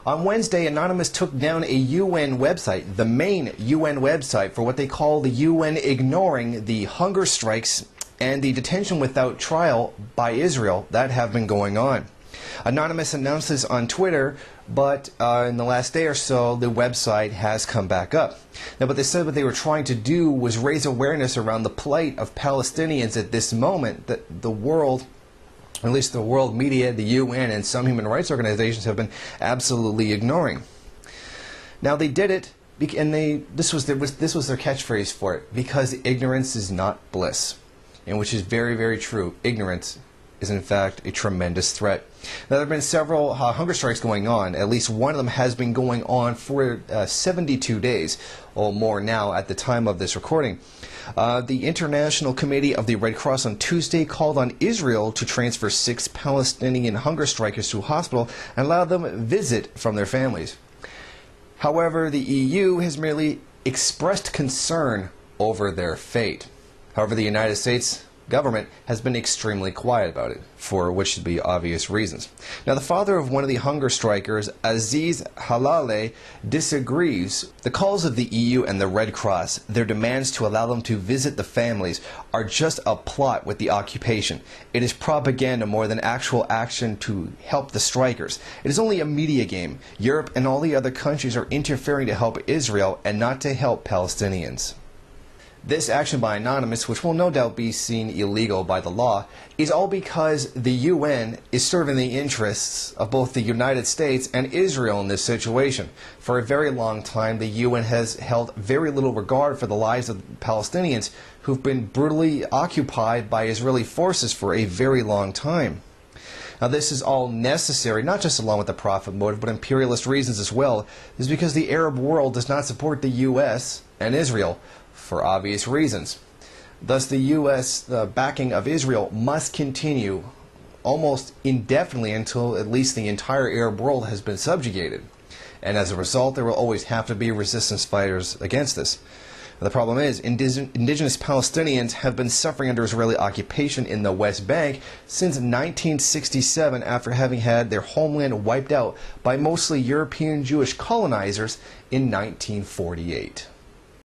On Wednesday, Anonymous took down a UN website, the main UN website, for what they call the UN ignoring the hunger strikes and the detention without trial by Israel that have been going on. Anonymous announced this on Twitter, but in the last day or so, the website has come back up. Now, but they said what they were trying to do was raise awareness around the plight of Palestinians at this moment that the world, at least the world media, the UN, and some human rights organizations have been absolutely ignoring. Now, they did it, and this was their catchphrase for it, because ignorance is not bliss, and which is very, very true. Ignorance is in fact a tremendous threat. Now, there have been several hunger strikes going on. At least one of them has been going on for 72 days or more now at the time of this recording. The International Committee of the Red Cross on Tuesday called on Israel to transfer 6 Palestinian hunger strikers to a hospital and allow them visit from their families. However, the EU has merely expressed concern over their fate. However, the United States government has been extremely quiet about it, for which should be obvious reasons. Now, the father of one of the hunger strikers, Aziz Halale, disagrees. The calls of the EU and the Red Cross, their demands to allow them to visit the families, are just a plot with the occupation. It is propaganda more than actual action to help the strikers. It is only a media game. Europe and all the other countries are interfering to help Israel and not to help Palestinians. This action by Anonymous, which will no doubt be seen illegal by the law, is all because the UN is serving the interests of both the United States and Israel in this situation. For a very long time, the UN has held very little regard for the lives of Palestinians who've been brutally occupied by Israeli forces for a very long time. Now, this is all necessary, not just along with the profit motive, but imperialist reasons as well, is because the Arab world does not support the U.S. and Israel, for obvious reasons. Thus, the U.S. backing of Israel must continue almost indefinitely until at least the entire Arab world has been subjugated. And as a result, there will always have to be resistance fighters against this. The problem is, indigenous Palestinians have been suffering under Israeli occupation in the West Bank since 1967, after having had their homeland wiped out by mostly European Jewish colonizers in 1948.